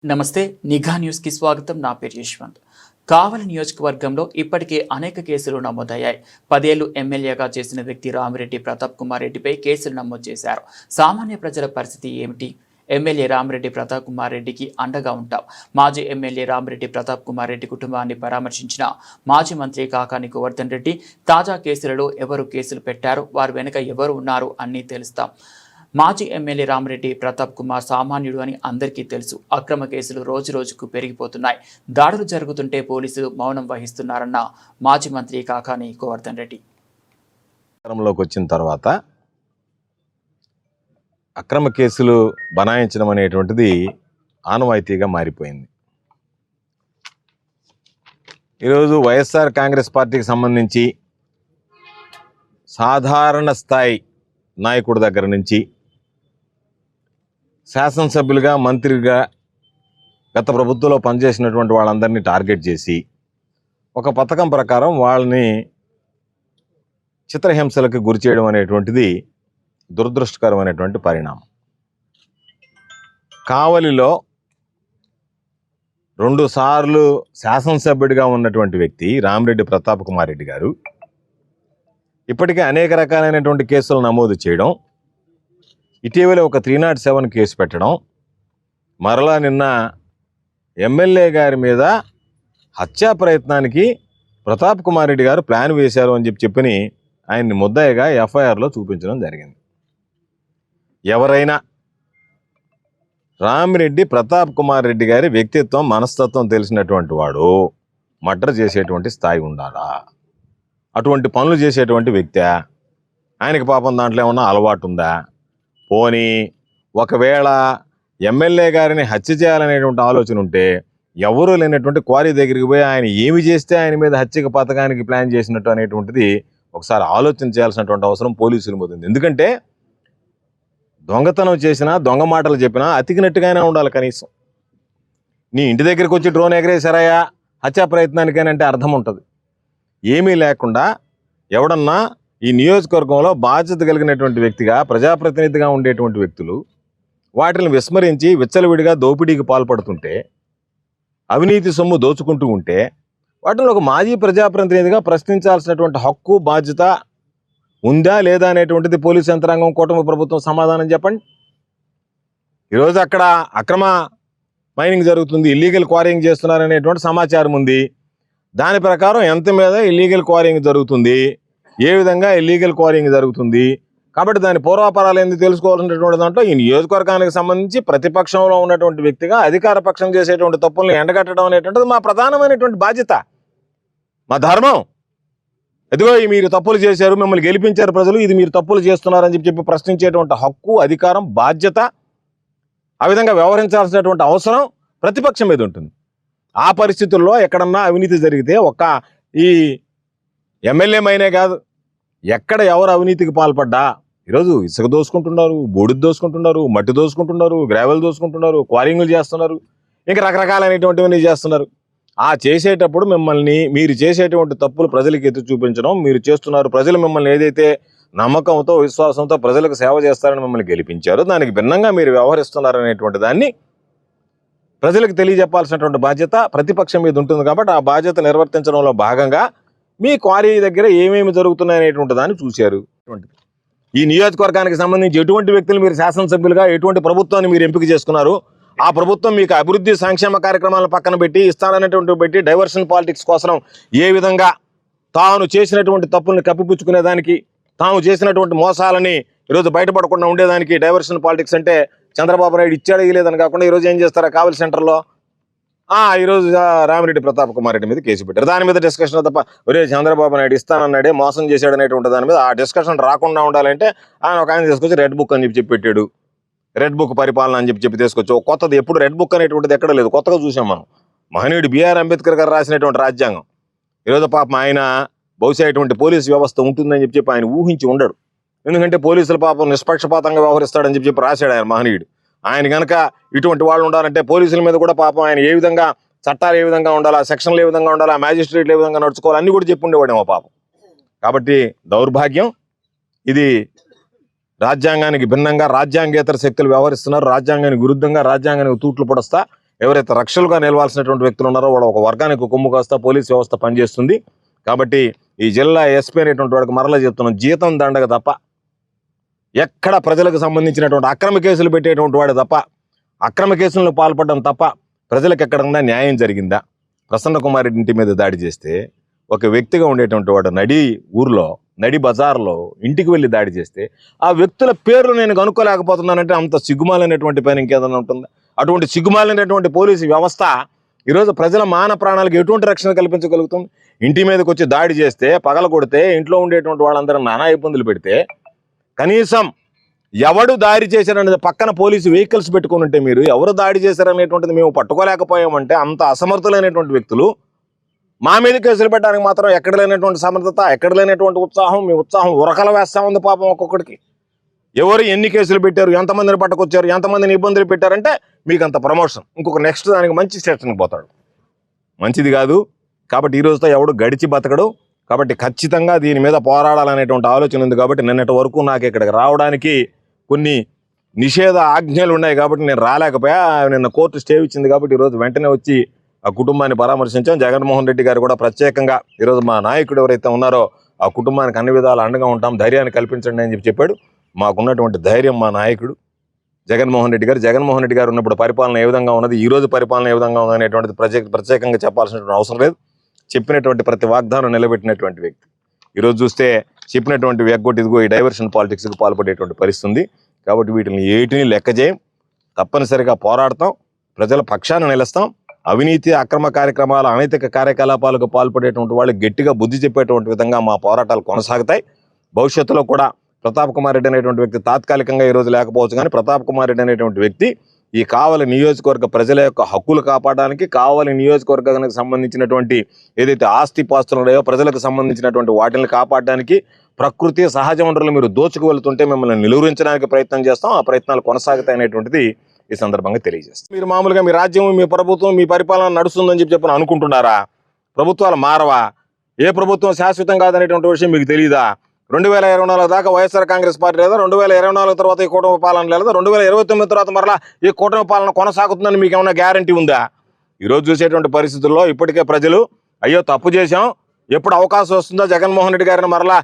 నమస్తే. నిఘా న్యూస్కి స్వాగతం. నా పేరు యశ్వంత్. కావలి నియోజకవర్గంలో ఇప్పటికే అనేక కేసులు నమోదయ్యాయి. 10 ఏళ్లు ఎమ్మెల్యేగా చేసిన వ్యక్తి రామిరెడ్డి ప్రతాప్ కుమార్ రెడ్డిపై కేసులు నమోదు చేశారు. సామాన్య ప్రజల పరిస్థితి ఏమిటి? ఎమ్మెల్యే రామిరెడ్డి ప్రతాప్ కుమార్ రెడ్డికి అండగా ఉంటాం. మాజీ ఎమ్మెల్యే రామిరెడ్డి ప్రతాప్ కుమార్ రెడ్డి కుటుంబాన్ని పరామర్శించిన మాజీ మంత్రి కాకాని గోవర్ధన్ రెడ్డి తాజా కేసులలో ఎవరు కేసులు పెట్టారు, వారు వెనుక ఎవరు ఉన్నారు అన్నీ తెలుస్తాం. మాజీ ఎమ్మెల్యే రామిరెడ్డి ప్రతాప్ కుమార్ సామాన్యుడు అని అందరికీ తెలుసు. అక్రమ కేసులు రోజు రోజుకు పెరిగిపోతున్నాయి. దాడులు జరుగుతుంటే పోలీసులు మౌనం వహిస్తున్నారన్న మాజీ మంత్రి కాకాని గోవర్ధన్ రెడ్డి. అధికారంలోకి వచ్చిన తర్వాత అక్రమ కేసులు బనాయించడం అనేటువంటిది ఆనవాయితీగా మారిపోయింది. ఈరోజు వైఎస్ఆర్ కాంగ్రెస్ పార్టీకి సంబంధించి సాధారణ స్థాయి నాయకుడి దగ్గర నుంచి శాసనసభ్యులుగా, మంత్రిగా గత ప్రభుత్వంలో పనిచేసినటువంటి వాళ్ళందరినీ టార్గెట్ చేసి ఒక పథకం ప్రకారం వాళ్ళని చిత్రహింసలకు గురి చేయడం అనేటువంటిది దురదృష్టకరమైనటువంటి పరిణామం. కావలిలో 2 సార్లు శాసనసభ్యుడిగా ఉన్నటువంటి వ్యక్తి రామిరెడ్డి ప్రతాప్ కుమార్ రెడ్డి గారు ఇప్పటికే అనేక రకాలైనటువంటి కేసులు నమోదు చేయడం, ఇటీవల ఒక 307 కేసు పెట్టడం, మరలా నిన్న ఎమ్మెల్యే గారి మీద హత్యా ప్రయత్నానికి ప్రతాప్ కుమార్ రెడ్డి గారు ప్లాన్ వేశారు అని చెప్పని ఆయన్ని ముద్దాయిగా ఎఫ్ఐఆర్లో చూపించడం జరిగింది. ఎవరైనా రామిరెడ్డి ప్రతాప్ కుమార్ రెడ్డి గారి వ్యక్తిత్వం, మనస్తత్వం తెలిసినటువంటి వాడు మర్డర్ చేసేటువంటి స్థాయి ఉండాలా? అటువంటి పనులు చేసేటువంటి వ్యక్తి ఆయనకి పాపం దాంట్లో ఏమన్నా అలవాటు ఉందా? పోనీ ఒకవేళ ఎమ్మెల్యే గారిని హత్య చేయాలనేటువంటి ఆలోచన ఉంటే ఎవరూ లేనటువంటి క్వారీ దగ్గరికి పోయి ఆయన ఏమి చేస్తే ఆయన మీద హత్యక పథకానికి ప్లాన్ చేసినట్టు అనేటువంటిది ఒకసారి ఆలోచన చేయాల్సినటువంటి అవసరం పోలీసుల మీద ఉంది. ఎందుకంటే దొంగతనం చేసినా, దొంగ మాటలు చెప్పినా అతికినట్టుగానే ఉండాలి. కనీసం నీ ఇంటి దగ్గరికి వచ్చి డ్రోన్ ఎగరేసారాయా హత్యా ప్రయత్నానికైనా అంటే అర్థం ఉంటుంది. ఏమీ లేకుండా ఎవడన్నా ఈ నియోజకవర్గంలో బాధ్యత కలిగినటువంటి వ్యక్తిగా, ప్రజాప్రతినిధిగా ఉండేటువంటి వ్యక్తులు వాటిని విస్మరించి విచ్చలవిడిగా దోపిడీకి పాల్పడుతుంటే, అవినీతి సొమ్ము దోచుకుంటూ ఉంటే వాటిని ఒక మాజీ ప్రజాప్రతినిధిగా ప్రశ్నించాల్సినటువంటి హక్కు, బాధ్యత ఉందా లేదా అనేటువంటిది పోలీసు యంత్రాంగం, కూటమి ప్రభుత్వం సమాధానం చెప్పండి. ఈరోజు అక్కడ అక్రమ మైనింగ్ జరుగుతుంది, ఇల్లీగల్ క్వారింగ్ చేస్తున్నారనేటువంటి సమాచారం ఉంది. దాని ప్రకారం ఎంత మీద ఇల్లీగల్ క్వారింగ్ జరుగుతుంది, ఏ విధంగా ఇల్లీగల్ క్వారింగ్ జరుగుతుంది, కాబట్టి దాని పూర్వాపరాలు ఎందుకు తెలుసుకోవాల్సినటువంటి దాంట్లో ఈ నియోజకవర్గానికి సంబంధించి ప్రతిపక్షంలో ఉన్నటువంటి వ్యక్తిగా అధికార పక్షం చేసేటువంటి తప్పులను ఎండగట్టడం అనేటువంటిది మా ప్రధానమైనటువంటి బాధ్యత, మా ధర్మం. ఎదుగో మీరు తప్పులు చేశారు, మిమ్మల్ని గెలిపించారు ప్రజలు, ఇది మీరు తప్పులు చేస్తున్నారని చెప్పి ప్రశ్నించేటువంటి హక్కు, అధికారం, బాధ్యత, ఆ విధంగా వ్యవహరించాల్సినటువంటి అవసరం ప్రతిపక్షం మీద ఉంటుంది. ఆ పరిస్థితుల్లో ఎక్కడన్నా అవినీతి జరిగితే ఒక్క ఈ ఎమ్మెల్యే మైనే కాదు, ఎక్కడ ఎవరు అవినీతికి పాల్పడ్డా ఈరోజు ఇసుక దోసుకుంటున్నారు, బూడిద దోసుకుంటున్నారు, మట్టి దోసుకుంటున్నారు, గ్రావెల్ దోసుకుంటున్నారు, క్వారింగ్లు చేస్తున్నారు, ఇంకా రకరకాలైనటువంటివన్నీ చేస్తున్నారు. ఆ చేసేటప్పుడు మిమ్మల్ని, మీరు చేసేటువంటి తప్పులు ప్రజలకు ఎత్తి చూపించడం మీరు చేస్తున్నారు. ప్రజలు మిమ్మల్ని ఏదైతే నమ్మకంతో, విశ్వాసంతో ప్రజలకు సేవ చేస్తారని మిమ్మల్ని గెలిపించారో దానికి భిన్నంగా మీరు వ్యవహరిస్తున్నారనేటువంటి దాన్ని ప్రజలకు తెలియజెప్పాల్సినటువంటి బాధ్యత ప్రతిపక్షం మీద ఉంటుంది. కాబట్టి ఆ బాధ్యత నిర్వర్తించడంలో భాగంగా మీ క్వారీ దగ్గర ఏమేమి జరుగుతున్నాయనేటువంటి దాన్ని చూశారు. ఈ నియోజకవర్గానికి సంబంధించి ఎటువంటి వ్యక్తులు మీరు శాసనసభ్యులుగా, ఎటువంటి ప్రభుత్వాన్ని మీరు ఎంపిక చేసుకున్నారు, ఆ ప్రభుత్వం మీకు అభివృద్ధి సంక్షేమ కార్యక్రమాలను పక్కన పెట్టి ఇస్తాననేటువంటి పెట్టి డైవర్షన్ పాలిటిక్స్ కోసం ఏ విధంగా తాను చేసినటువంటి తప్పుల్ని కప్పిపుచ్చుకునేదానికి, తాము చేసినటువంటి మోసాలని ఈరోజు బయటపడకుండా ఉండేదానికి డైవర్షన్ పాలిటిక్స్ అంటే చంద్రబాబు నాయుడు ఇచ్చాడు ఇవ్వలేదని కాకుండా ఈరోజు ఏం చేస్తారా కావలి సెంటర్లో ఈరోజు రామిరెడ్డి ప్రతాప్ కుమార్ రెడ్డి మీద కేసు పెట్టారు. దాని మీద డిస్కషన్ తప్ప ఒరే చంద్రబాబు నాయుడు ఇస్తానన్నాడే మోసం చేశాడు అనేటువంటి దాని మీద ఆ డిస్కషన్ రాకుండా ఉండాలంటే ఆయన తీసుకొచ్చి రెడ్ బుక్ అని చెప్పి పెట్టాడు. రెడ్ బుక్ పరిపాలన అని చెప్పి తీసుకొచ్చి కొత్తది ఎప్పుడు రెడ్ బుక్ అనేటువంటిది ఎక్కడ లేదు, కొత్తగా చూసాం మనం. మహనీయుడు బిఆర్ అంబేద్కర్ గారు రాసినటువంటి రాజ్యాంగం ఈరోజు పాపం ఆయన బహుశా ఇటువంటి పోలీసు వ్యవస్థ ఉంటుందని చెప్పి ఆయన ఊహించి ఉండడు. ఎందుకంటే పోలీసుల పాపం నిష్పక్షపాతంగా వ్యవహరిస్తాడని చెప్పి రాశాడు ఆయన మహనీయుడు. ఆయన కనుక ఇటువంటి వాళ్ళు ఉండాలంటే పోలీసుల మీద కూడా పాపం ఆయన ఏ విధంగా చట్టాలు ఏ విధంగా ఉండాలా, సెక్షన్లు ఏ విధంగా ఉండాలా, మ్యాజిస్ట్రేట్లు ఏ విధంగా నడుచుకోవాలి అన్ని కూడా చెప్పి ఉండేవాడేమో పాపం. కాబట్టి దౌర్భాగ్యం ఇది. రాజ్యాంగానికి భిన్నంగా రాజ్యాంగేతర శక్తులు వ్యవహరిస్తున్నారు. రాజ్యాంగానికి విరుద్ధంగా రాజ్యాంగానికి తూట్లు పొడస్తా ఎవరైతే రక్షలుగా నిలవాల్సినటువంటి వ్యక్తులు ఉన్నారో వాళ్ళ ఒక వర్గానికి కొమ్ము కాస్తా పోలీస్ వ్యవస్థ పనిచేస్తుంది. కాబట్టి ఈ జిల్లా ఎస్పీ అనేటువంటి వాడికి మరలా చెప్తున్నాం, జీతం దండగ తప్ప ఎక్కడ ప్రజలకు సంబంధించినటువంటి అక్రమ కేసులు పెట్టేటువంటి వాడు తప్ప, అక్రమ కేసులను పాల్పడడం తప్ప ప్రజలకు ఎక్కడన్నా న్యాయం జరిగిందా? ప్రసన్న కుమార్ రెడ్డి ఇంటి మీద దాడి చేస్తే ఒక వ్యక్తిగా ఉండేటువంటి వాడు ఊర్లో నడి బజార్లో ఇంటికి వెళ్ళి దాడి చేస్తే ఆ వ్యక్తుల పేర్లు నేను కనుక్కోలేకపోతున్నానంటే అంత సిగ్గుమాలైనటువంటి పని ఇంకేదైనా ఉంటుందా? అటువంటి సిగ్గుమాలైనటువంటి పోలీసు వ్యవస్థ ఈరోజు ప్రజల మాన ప్రాణాలకు ఎటువంటి రక్షణ కల్పించగలుగుతుంది? ఇంటి మీదకి వచ్చి దాడి చేస్తే, పగల కొడితే, ఇంట్లో ఉండేటువంటి వాళ్ళందరూ నానా ఇబ్బందులు పెడితే, కనీసం ఎవడు దాడి చేశారనేది పక్కన పోలీసు వెహికల్స్ పెట్టుకుని ఉంటే మీరు ఎవరు దాడి చేశారనేటువంటిది మేము పట్టుకోలేకపోయామంటే అంత అసమర్థులైనటువంటి వ్యక్తులు మా మీద కేసులు పెట్టడానికి మాత్రం ఎక్కడ లేనటువంటి సమర్థత, ఎక్కడ లేనటువంటి ఉత్సాహం. మీ ఉత్సాహం ఉరకల వేస్తా ఉంది పాపం ఒక్కొక్కడికి. ఎవరు ఎన్ని కేసులు పెట్టారు, ఎంతమందిని పట్టుకొచ్చారు, ఎంతమందిని ఇబ్బందులు పెట్టారంటే మీకు అంత ప్రమోషన్. ఇంకొక నెక్స్ట్ దానికి మంచి స్టేషన్కి పోతాడు. మంచిది కాదు. కాబట్టి ఈ రోజుతో ఎవడు గడిచి బతకడు. కాబట్టి ఖచ్చితంగా దీని మీద పోరాడాలనేటువంటి ఆలోచన ఉంది. కాబట్టి నిన్నటి వరకు నాకు ఇక్కడికి రావడానికి కొన్ని నిషేధ ఆజ్ఞలు ఉన్నాయి కాబట్టి నేను రాలేకపోయా. నిన్న కోర్టు స్టే ఇచ్చింది కాబట్టి ఈరోజు వెంటనే వచ్చి ఆ కుటుంబాన్ని పరామర్శించాం. జగన్మోహన్ రెడ్డి గారు కూడా ప్రత్యేకంగా ఈరోజు మా నాయకుడు ఎవరైతే ఉన్నారో ఆ కుటుంబానికి అన్ని విధాలు అండగా ఉంటాం, ధైర్యాన్ని కల్పించండి అని చెప్పాడు. మాకున్నటువంటి ధైర్యం మా నాయకుడు జగన్మోహన్ రెడ్డి గారు. జగన్మోహన్ రెడ్డి గారు ఉన్నప్పుడు పరిపాలన ఏ విధంగా ఉన్నది, ఈ రోజు పరిపాలన ఏ విధంగా ఉంది అనేటువంటిది ప్రత్యేకంగా చెప్పాల్సినటువంటి అవసరం లేదు. చెప్పినటువంటి ప్రతి వాగ్దానం నిలబెట్టినటువంటి వ్యక్తి. ఈరోజు చూస్తే చెప్పినటువంటి ఎగ్గొట్టి ఇదిగో ఈ డైవర్షన్ పాలిటిక్స్కి పాల్పడేటువంటి పరిస్థితి ఉంది. కాబట్టి వీటిని ఏటిని లెక్క చేయం, తప్పనిసరిగా పోరాడతాం, ప్రజల పక్షాన నిలుస్తాం. అవినీతి, అక్రమ కార్యక్రమాలు, అనైతిక కార్యకలాపాలకు పాల్పడేటువంటి వాళ్ళు గట్టిగా బుద్ధి చెప్పేటువంటి విధంగా మా పోరాటాలు కొనసాగుతాయి. భవిష్యత్తులో కూడా ప్రతాప్ కుమార్ రెడ్డి అనేటువంటి వ్యక్తి తాత్కాలికంగా ఈరోజు లేకపోవచ్చు, కానీ ప్రతాప్ కుమార్ రెడ్డి అనేటువంటి వ్యక్తి ఈ కావలి నియోజకవర్గ ప్రజల యొక్క హక్కులు కాపాడడానికి, కావలి నియోజకవర్గానికి సంబంధించినటువంటి ఏదైతే ఆస్తి పాస్తులు ఉన్నాయో ప్రజలకు సంబంధించినటువంటి వాటిని కాపాడడానికి, ప్రకృతి సహజ వనరులు మీరు దోచుకు వెళ్తుంటే మిమ్మల్ని నిలువరించడానికి ప్రయత్నం చేస్తాం. ఆ ప్రయత్నాలు కొనసాగుతాయి అనేటువంటిది ఈ సందర్భంగా తెలియజేస్తాం. మీరు మామూలుగా మీ రాజ్యం, మీ ప్రభుత్వం, మీ పరిపాలన నడుస్తుందని చెప్పి అనుకుంటున్నారా? ప్రభుత్వాలు మారవా? ఏ ప్రభుత్వం శాశ్వతం కాదనేటువంటి విషయం మీకు తెలియదా? 2024 దాకా వైఎస్ఆర్ కాంగ్రెస్ పార్టీ లేదా, 2024 తర్వాత ఈ కూటమి పాలన లేదా, 2029 తర్వాత మరలా ఈ కూటమి పాలన కొనసాగుతుందని మీకు ఏమైనా గ్యారంటీ ఉందా? ఈరోజు చూసేటువంటి పరిస్థితుల్లో ఇప్పటికే ప్రజలు అయ్యో తప్పు చేశాం, ఎప్పుడు అవకాశం వస్తుందో జగన్మోహన్ రెడ్డి గారిని మరలా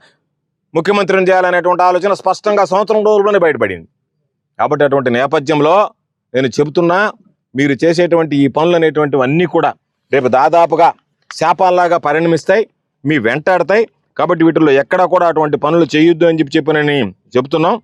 ముఖ్యమంత్రిని చేయాలనేటువంటి ఆలోచన స్పష్టంగా సంవత్సరం రోజుల్లోనే బయటపడింది. కాబట్టి అటువంటి నేపథ్యంలో నేను చెబుతున్నా, మీరు చేసేటువంటి ఈ పనులు అనేటువంటివన్నీ కూడా రేపు దాదాపుగా శాపాల్లాగా పరిణమిస్తాయి, మీ వెంటాడతాయి. కాబట్టి వీటిల్లో ఎక్కడా కూడా అటువంటి పనులు చేయొద్దు అని చెప్పి నేను చెబుతున్నాం.